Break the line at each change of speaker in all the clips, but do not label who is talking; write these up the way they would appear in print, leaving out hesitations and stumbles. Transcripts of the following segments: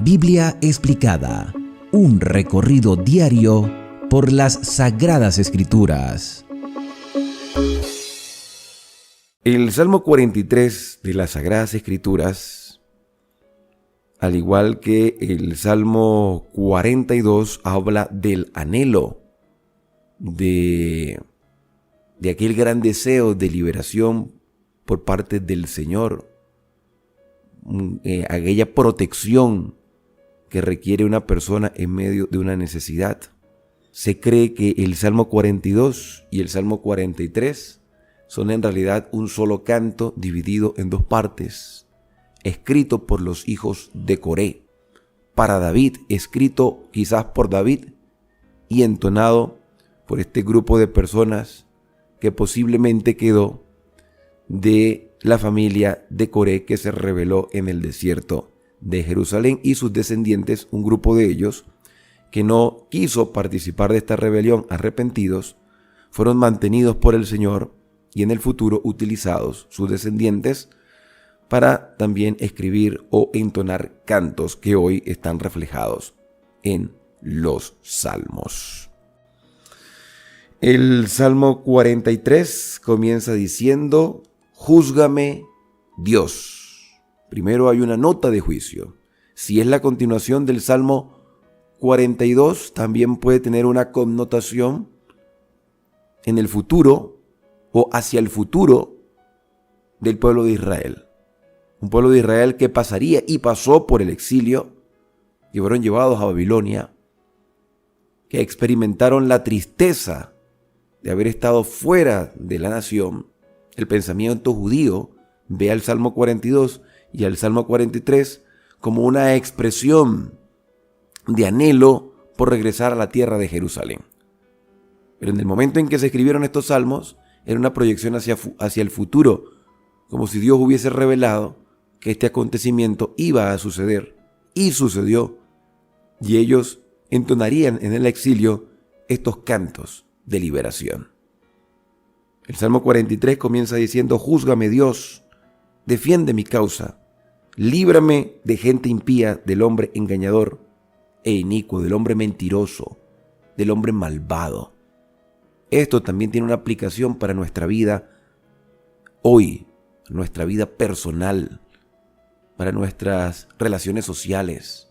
Biblia explicada, un recorrido diario por las Sagradas Escrituras.
El Salmo 43 de las Sagradas Escrituras, al igual que el Salmo 42, habla del anhelo, de aquel gran deseo de liberación por parte del Señor, aquella protección que requiere una persona en medio de una necesidad. Se cree que el Salmo 42 y el Salmo 43 son en realidad un solo canto dividido en dos partes, escrito por los hijos de Coré, para David, escrito quizás por David y entonado por este grupo de personas que posiblemente quedó de la familia de Coré que se rebeló en el desierto de Jerusalén, y sus descendientes, un grupo de ellos que no quiso participar de esta rebelión, arrepentidos, fueron mantenidos por el Señor y en el futuro utilizados sus descendientes para también escribir o entonar cantos que hoy están reflejados en los salmos. El Salmo 43 comienza diciendo: Júzgame, Dios. Primero hay una nota de juicio. Si es la continuación del Salmo 42, también puede tener una connotación en el futuro o hacia el futuro del pueblo de Israel. Un pueblo de Israel que pasaría y pasó por el exilio, que fueron llevados a Babilonia, que experimentaron la tristeza de haber estado fuera de la nación. El pensamiento judío ve al Salmo 42 y al Salmo 43 como una expresión de anhelo por regresar a la tierra de Jerusalén. Pero en el momento en que se escribieron estos salmos, era una proyección hacia el futuro, como si Dios hubiese revelado que este acontecimiento iba a suceder, y sucedió, y ellos entonarían en el exilio estos cantos de liberación. El Salmo 43 comienza diciendo: Júzgame, Dios, defiende mi causa, líbrame de gente impía, del hombre engañador e inicuo, del hombre mentiroso, del hombre malvado. Esto también tiene una aplicación para nuestra vida hoy, nuestra vida personal, para nuestras relaciones sociales.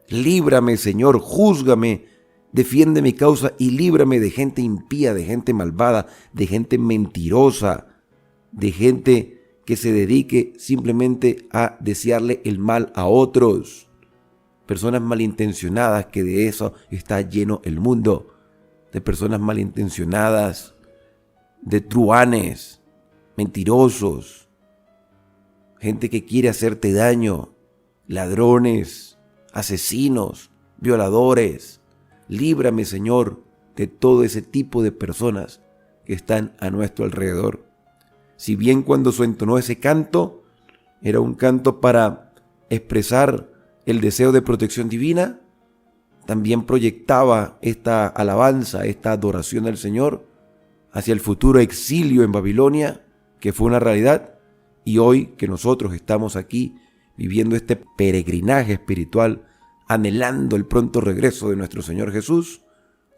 Líbrame, Señor, júzgame, defiende mi causa y líbrame de gente impía, de gente malvada, de gente mentirosa, de gente que se dedique simplemente a desearle el mal a otros. Personas malintencionadas, que de eso está lleno el mundo. De personas malintencionadas, de truhanes, mentirosos, gente que quiere hacerte daño, ladrones, asesinos, violadores. Líbrame, Señor, de todo ese tipo de personas que están a nuestro alrededor. Si bien cuando se entonó ese canto, era un canto para expresar el deseo de protección divina, también proyectaba esta alabanza, esta adoración al Señor hacia el futuro exilio en Babilonia, que fue una realidad, y hoy que nosotros estamos aquí viviendo este peregrinaje espiritual, anhelando el pronto regreso de nuestro Señor Jesús,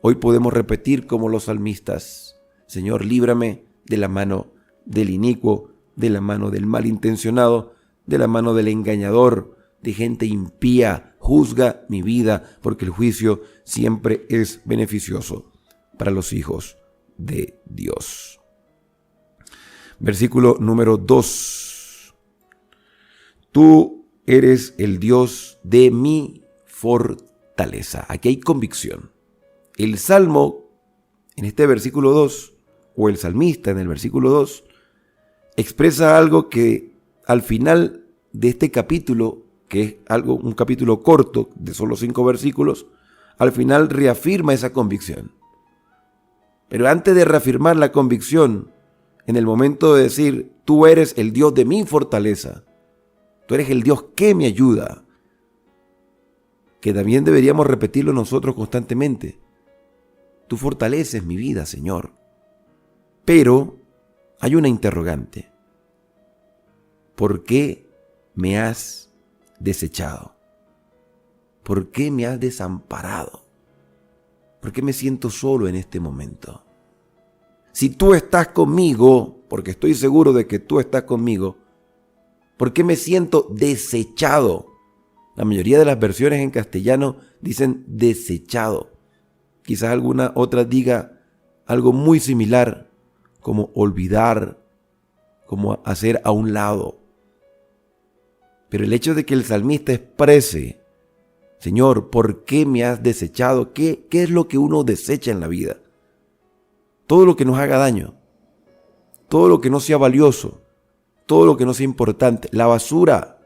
hoy podemos repetir como los salmistas: Señor, líbrame de la mano del inicuo, de la mano del malintencionado, de la mano del engañador, de gente impía. Juzga mi vida, porque el juicio siempre es beneficioso para los hijos de Dios. Versículo número 2. Tú eres el Dios de mi fortaleza. Aquí hay convicción. El Salmo, en este versículo 2, o el salmista en el versículo 2, expresa algo que al final de este capítulo, que es un capítulo corto de solo 5 versículos, al final reafirma esa convicción. Pero antes de reafirmar la convicción, en el momento de decir: tú eres el Dios de mi fortaleza, tú eres el Dios que me ayuda, que también deberíamos repetirlo nosotros constantemente: tú fortaleces mi vida, Señor. Pero hay una interrogante: ¿por qué me has desechado? ¿por qué me has desamparado? ¿Por qué me siento solo en este momento? Si tú estás conmigo, porque estoy seguro de que tú estás conmigo, ¿por qué me siento desechado? La mayoría de las versiones en castellano dicen desechado. Quizás alguna otra diga algo muy similar, como olvidar, como hacer a un lado. Pero el hecho de que el salmista exprese, Señor, ¿por qué me has desechado? ¿Qué es lo que uno desecha en la vida? Todo lo que nos haga daño, todo lo que no sea valioso, todo lo que no sea importante, la basura,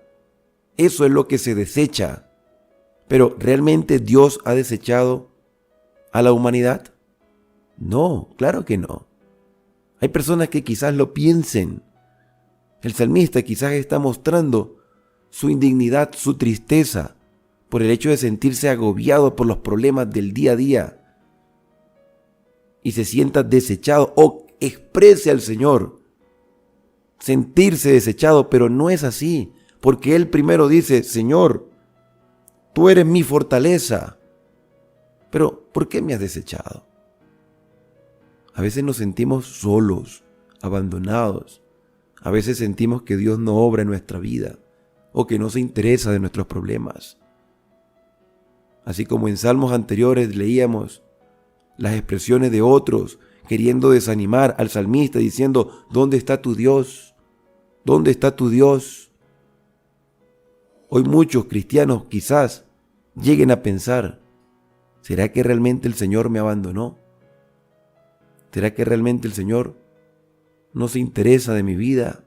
eso es lo que se desecha. Pero ¿realmente Dios ha desechado a la humanidad? No, claro que no. Hay personas que quizás lo piensen. El salmista quizás está mostrando su indignidad, su tristeza, por el hecho de sentirse agobiado por los problemas del día a día y se sienta desechado, o exprese al Señor sentirse desechado, pero no es así, porque Él primero dice, Señor, tú eres mi fortaleza, pero ¿por qué me has desechado? A veces nos sentimos solos, abandonados, a veces sentimos que Dios no obra en nuestra vida, o que no se interesa de nuestros problemas. Así como en salmos anteriores leíamos las expresiones de otros queriendo desanimar al salmista diciendo, ¿dónde está tu Dios? ¿Dónde está tu Dios? Hoy muchos cristianos quizás lleguen a pensar, ¿será que realmente el Señor me abandonó? ¿Será que realmente el Señor no se interesa de mi vida?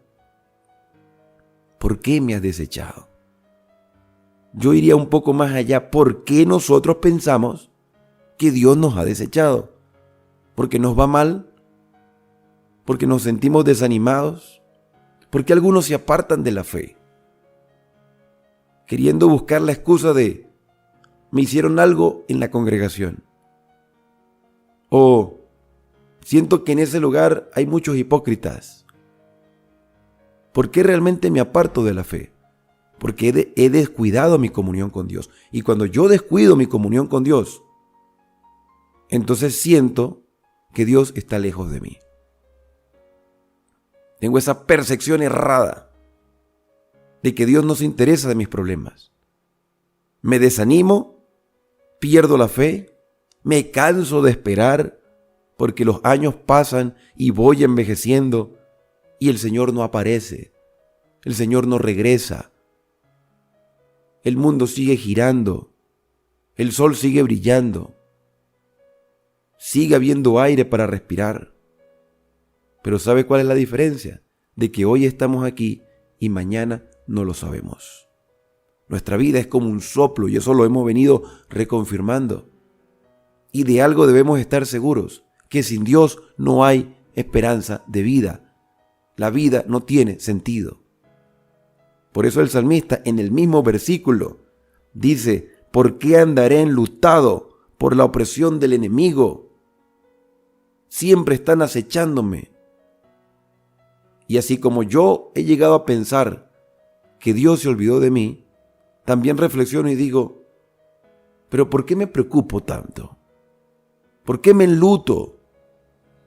¿Por qué me has desechado? Yo iría un poco más allá. ¿Por qué nosotros pensamos que Dios nos ha desechado? ¿Porque nos va mal? ¿Porque nos sentimos desanimados? ¿Porque algunos se apartan de la fe? Queriendo buscar la excusa de, me hicieron algo en la congregación. O siento que en ese lugar hay muchos hipócritas. ¿Por qué realmente me aparto de la fe? Porque he descuidado mi comunión con Dios. Y cuando yo descuido mi comunión con Dios, entonces siento que Dios está lejos de mí. Tengo esa percepción errada de que Dios no se interesa de mis problemas. Me desanimo, pierdo la fe, me canso de esperar porque los años pasan y voy envejeciendo y el Señor no aparece, el Señor no regresa. El mundo sigue girando, el sol sigue brillando, sigue habiendo aire para respirar. Pero ¿sabe cuál es la diferencia? De que hoy estamos aquí y mañana no lo sabemos. Nuestra vida es como un soplo y eso lo hemos venido reconfirmando. Y de algo debemos estar seguros, que sin Dios no hay esperanza de vida. La vida no tiene sentido. Por eso el salmista en el mismo versículo dice, ¿por qué andaré enlutado por la opresión del enemigo? Siempre están acechándome. Y así como yo he llegado a pensar que Dios se olvidó de mí, también reflexiono y digo, ¿pero por qué me preocupo tanto? ¿Por qué me enluto?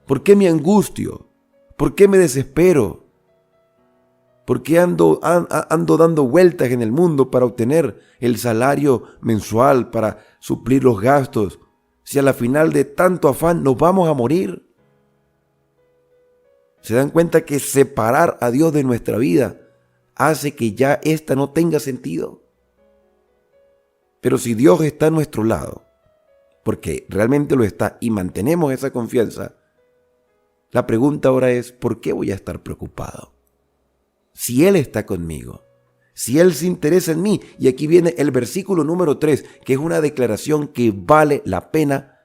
¿Por qué me angustio? ¿Por qué me desespero? ¿Por qué ando dando vueltas en el mundo para obtener el salario mensual, para suplir los gastos, si a la final de tanto afán nos vamos a morir? ¿Se dan cuenta que separar a Dios de nuestra vida hace que ya ésta no tenga sentido? Pero si Dios está a nuestro lado, porque realmente lo está y mantenemos esa confianza, la pregunta ahora es, ¿por qué voy a estar preocupado? Si Él está conmigo, si Él se interesa en mí. Y aquí viene el versículo número 3, que es una declaración que vale la pena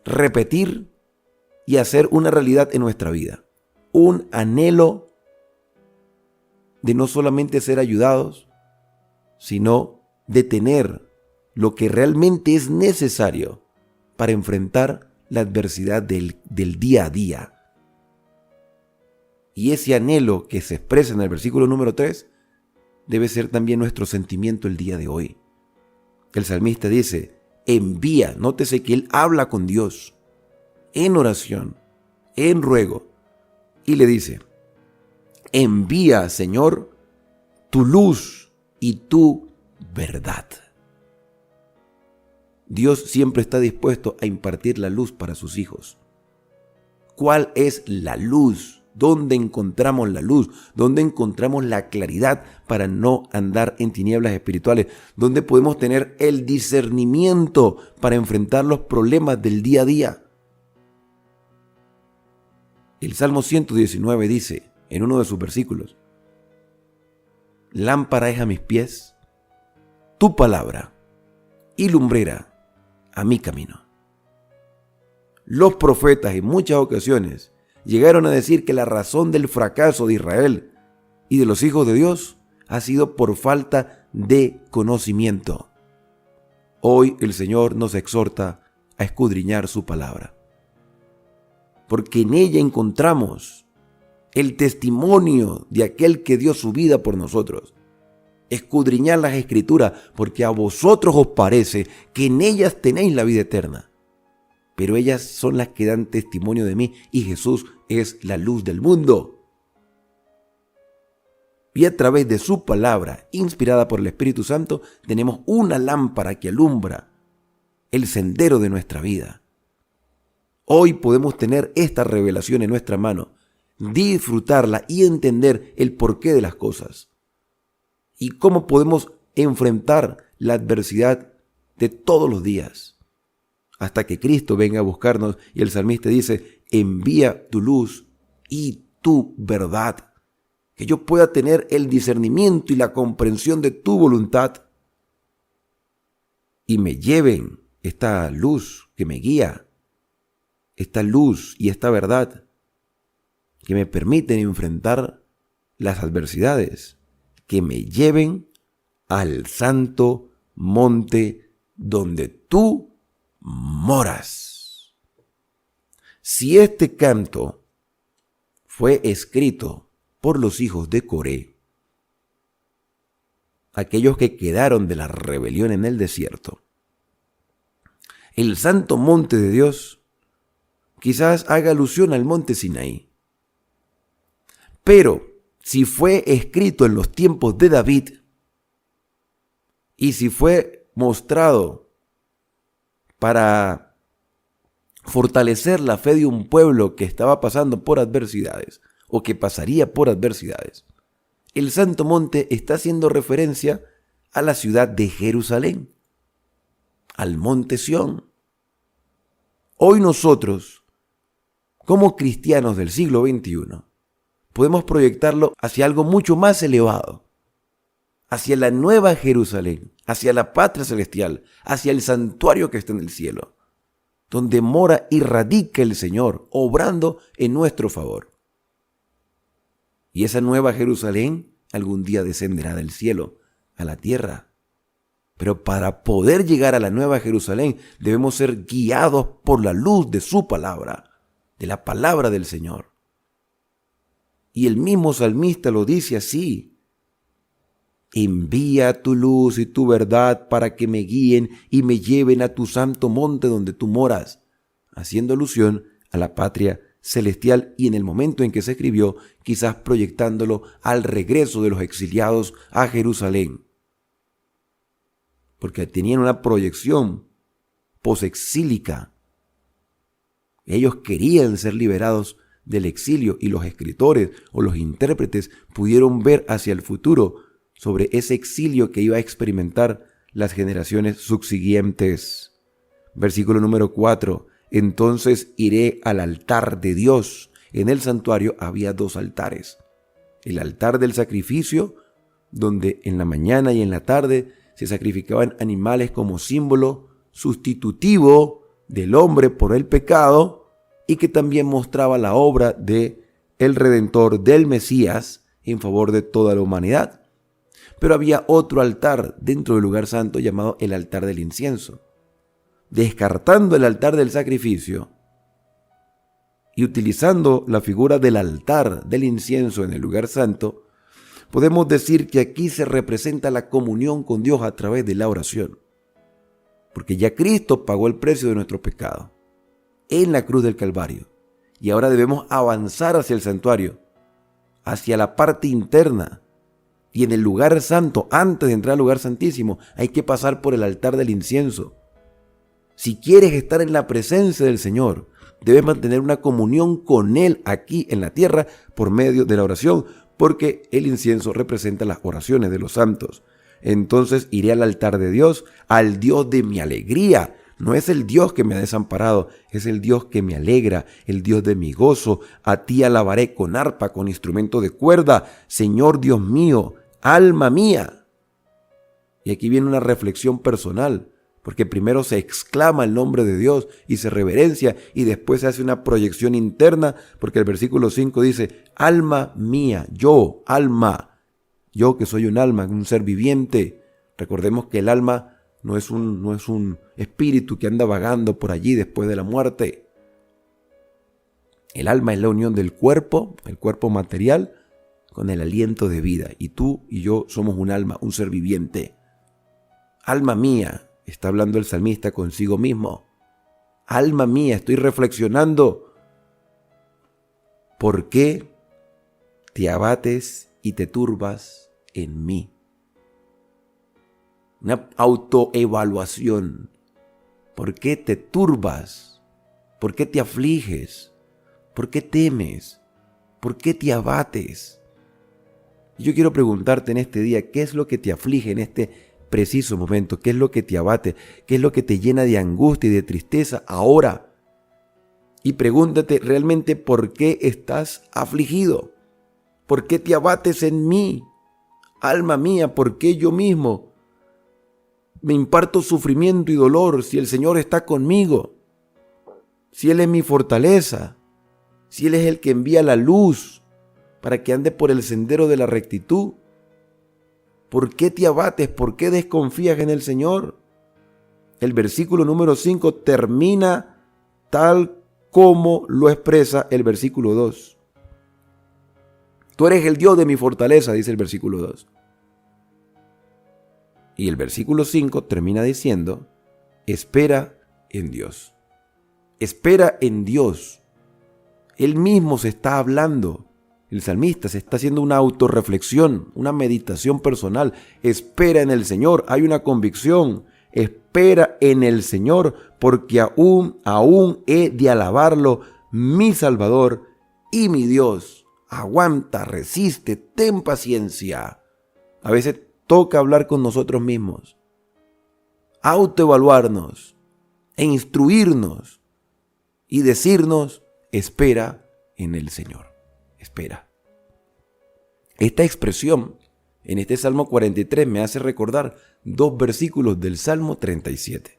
repetir y hacer una realidad en nuestra vida. Un anhelo de no solamente ser ayudados, sino de tener lo que realmente es necesario para enfrentar la adversidad del día a día. Y ese anhelo que se expresa en el versículo número 3 debe ser también nuestro sentimiento el día de hoy. El salmista dice, envía, nótese que él habla con Dios en oración, en ruego, y le dice, envía, Señor, tu luz y tu verdad. Dios siempre está dispuesto a impartir la luz para sus hijos. ¿Cuál es la luz? ¿Dónde encontramos la luz? ¿Dónde encontramos la claridad para no andar en tinieblas espirituales? ¿Dónde podemos tener el discernimiento para enfrentar los problemas del día a día? El Salmo 119 dice, en uno de sus versículos, lámpara es a mis pies tu palabra y lumbrera a mi camino. Los profetas en muchas ocasiones llegaron a decir que la razón del fracaso de Israel y de los hijos de Dios ha sido por falta de conocimiento. Hoy el Señor nos exhorta a escudriñar su palabra, porque en ella encontramos el testimonio de aquel que dio su vida por nosotros. Escudriñad las Escrituras, porque a vosotros os parece que en ellas tenéis la vida eterna. Pero ellas son las que dan testimonio de mí, y Jesús es la luz del mundo. Y a través de su palabra, inspirada por el Espíritu Santo, tenemos una lámpara que alumbra el sendero de nuestra vida. Hoy podemos tener esta revelación en nuestra mano, disfrutarla y entender el porqué de las cosas. Y cómo podemos enfrentar la adversidad de todos los días, hasta que Cristo venga a buscarnos. Y el salmista dice, envía tu luz y tu verdad, que yo pueda tener el discernimiento y la comprensión de tu voluntad, y me lleven esta luz que me guía, esta luz y esta verdad que me permiten enfrentar las adversidades, que me lleven al santo monte donde tú moras. Si este canto fue escrito por los hijos de Coré, aquellos que quedaron de la rebelión en el desierto, el santo monte de Dios quizás haga alusión al monte Sinaí. Pero si fue escrito en los tiempos de David, y si fue mostrado para fortalecer la fe de un pueblo que estaba pasando por adversidades, o que pasaría por adversidades, el Santo Monte está haciendo referencia a la ciudad de Jerusalén, al monte Sión. Hoy nosotros, como cristianos del siglo XXI, podemos proyectarlo hacia algo mucho más elevado, hacia la nueva Jerusalén, hacia la patria celestial, hacia el santuario que está en el cielo, donde mora y radica el Señor, obrando en nuestro favor. Y esa nueva Jerusalén algún día descenderá del cielo a la tierra. Pero para poder llegar a la nueva Jerusalén debemos ser guiados por la luz de su palabra, de la palabra del Señor. Y el mismo salmista lo dice así: envía tu luz y tu verdad para que me guíen y me lleven a tu santo monte donde tú moras, haciendo alusión a la patria celestial, y en el momento en que se escribió, quizás proyectándolo al regreso de los exiliados a Jerusalén, porque tenían una proyección posexílica. Ellos querían ser liberados del exilio, y los escritores o los intérpretes pudieron ver hacia el futuro sobre ese exilio que iba a experimentar las generaciones subsiguientes. Versículo número 4. Entonces iré al altar de Dios. En el santuario había dos altares: el altar del sacrificio, donde en la mañana y en la tarde se sacrificaban animales como símbolo sustitutivo del hombre por el pecado, y que también mostraba la obra de el Redentor, del Mesías, en favor de toda la humanidad. Pero había otro altar dentro del lugar santo llamado el altar del incienso. Descartando el altar del sacrificio y utilizando la figura del altar del incienso en el lugar santo, podemos decir que aquí se representa la comunión con Dios a través de la oración. porque ya Cristo pagó el precio de nuestro pecado en la cruz del Calvario. Y ahora debemos avanzar hacia el santuario, hacia la parte interna. Y en el lugar santo, antes de entrar al lugar santísimo, hay que pasar por el altar del incienso. Si quieres estar en la presencia del Señor, debes mantener una comunión con Él aquí en la tierra por medio de la oración, porque el incienso representa las oraciones de los santos. Entonces iré al altar de Dios, al Dios de mi alegría. No es el Dios que me ha desamparado, es el Dios que me alegra, el Dios de mi gozo. A ti alabaré con arpa, con instrumento de cuerda, Señor Dios mío, alma mía. Y aquí viene una reflexión personal, porque primero se exclama el nombre de Dios y se reverencia, y después se hace una proyección interna, porque el versículo 5 dice, alma mía, yo, alma, yo que soy un alma, un ser viviente. Recordemos que el alma no es un espíritu que anda vagando por allí después de la muerte. El alma es la unión del cuerpo, el cuerpo material, con el aliento de vida. Y tú y yo somos un alma, un ser viviente. Alma mía, está hablando el salmista consigo mismo. Alma mía, estoy reflexionando. ¿Por qué te abates y te turbas en mí? Una autoevaluación. ¿Por qué te turbas? ¿Por qué te afliges? ¿Por qué temes? ¿Por qué te abates? Yo quiero preguntarte en este día, ¿qué es lo que te aflige en este preciso momento? ¿Qué es lo que te abate? ¿Qué es lo que te llena de angustia y de tristeza ahora? Y pregúntate realmente por qué estás afligido. ¿Por qué te abates en mí? Alma mía, ¿por qué yo mismo me imparto sufrimiento y dolor si el Señor está conmigo? Si Él es mi fortaleza, si Él es el que envía la luz para que ande por el sendero de la rectitud. ¿Por qué te abates? ¿Por qué desconfías en el Señor? El versículo número 5 termina tal como lo expresa el versículo 2. Tú eres el Dios de mi fortaleza, dice el versículo 2. Y el versículo 5 termina diciendo, espera en Dios. Espera en Dios. Él mismo se está hablando. El salmista se está haciendo una autorreflexión, una meditación personal. Espera en el Señor. Hay una convicción. Espera en el Señor, porque aún he de alabarlo, mi Salvador y mi Dios. Aguanta, resiste, ten paciencia. A veces toca hablar con nosotros mismos, autoevaluarnos e instruirnos y decirnos, espera en el Señor. Espera. Esta expresión en este Salmo 43 me hace recordar dos versículos del Salmo 37.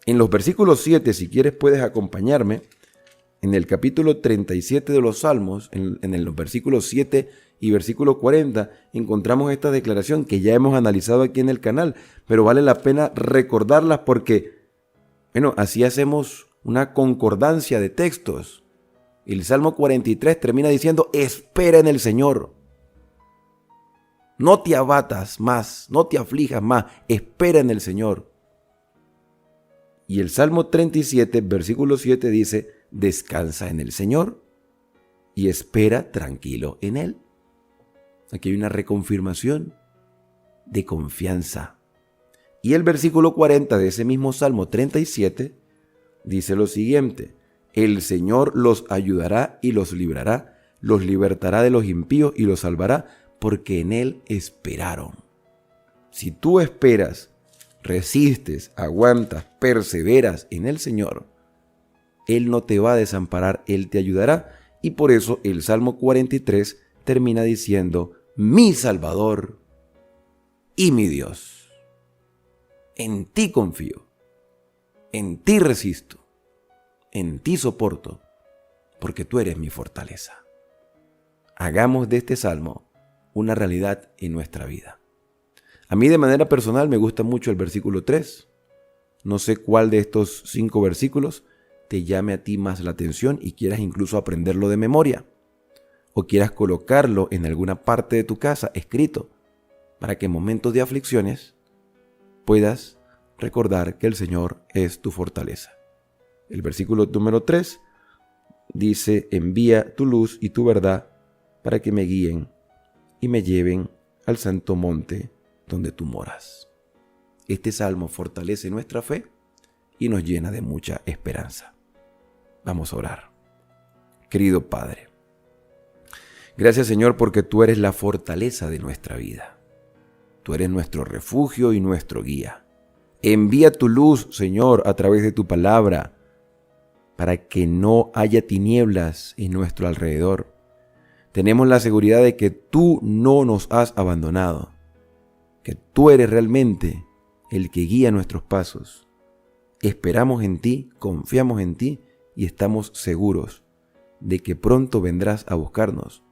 En los versículos 7, si quieres puedes acompañarme, en el capítulo 37 de los Salmos, en los versículos 7 y versículo 40, encontramos esta declaración que ya hemos analizado aquí en el canal, pero vale la pena recordarlas porque, así hacemos una concordancia de textos. El Salmo 43 termina diciendo, espera en el Señor. No te abatas más, no te aflijas más, espera en el Señor. Y el Salmo 37, versículo 7 dice, descansa en el Señor y espera tranquilo en Él. Aquí hay una reconfirmación de confianza. Y el versículo 40 de ese mismo Salmo 37 dice lo siguiente, el Señor los ayudará y los librará, los libertará de los impíos y los salvará, porque en Él esperaron. Si tú esperas, resistes, aguantas, perseveras en el Señor, Él no te va a desamparar, Él te ayudará. Y por eso el Salmo 43 termina diciendo, mi Salvador y mi Dios. En ti confío, en ti resisto, en ti soporto, porque tú eres mi fortaleza. Hagamos de este Salmo una realidad en nuestra vida. A mí de manera personal me gusta mucho el versículo 3. No sé cuál de estos 5 versículos te llame a ti más la atención y quieras incluso aprenderlo de memoria, o quieras colocarlo en alguna parte de tu casa escrito, para que en momentos de aflicciones puedas recordar que el Señor es tu fortaleza. El versículo número 3 dice: envía tu luz y tu verdad para que me guíen y me lleven al santo monte donde tú moras. Este salmo fortalece nuestra fe y nos llena de mucha esperanza. Vamos a orar. Querido Padre, gracias Señor porque tú eres la fortaleza de nuestra vida. Tú eres nuestro refugio y nuestro guía. Envía tu luz, Señor, a través de tu palabra, para que no haya tinieblas en nuestro alrededor. Tenemos la seguridad de que tú no nos has abandonado, que tú eres realmente el que guía nuestros pasos. Esperamos en ti, confiamos en ti y estamos seguros de que pronto vendrás a buscarnos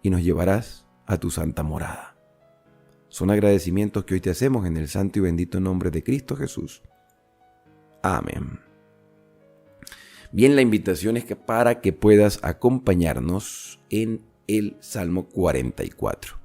y nos llevarás a tu santa morada. Son agradecimientos que hoy te hacemos en el santo y bendito nombre de Cristo Jesús. Amén. Bien, la invitación es para que puedas acompañarnos en el Salmo 44.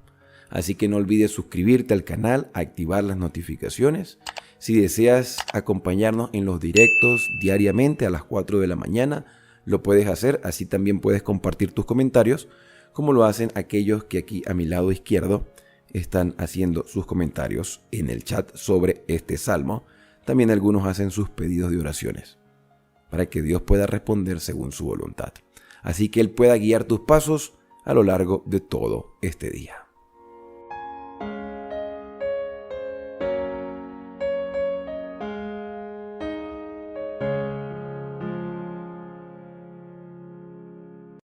Así que no olvides suscribirte al canal, activar las notificaciones. Si deseas acompañarnos en los directos diariamente a las 4 de la mañana, lo puedes hacer. Así también puedes compartir tus comentarios, como lo hacen aquellos que aquí a mi lado izquierdo están haciendo sus comentarios en el chat sobre este salmo. También algunos hacen sus pedidos de oraciones, para que Dios pueda responder según su voluntad. Así que Él pueda guiar tus pasos a lo largo de todo este día.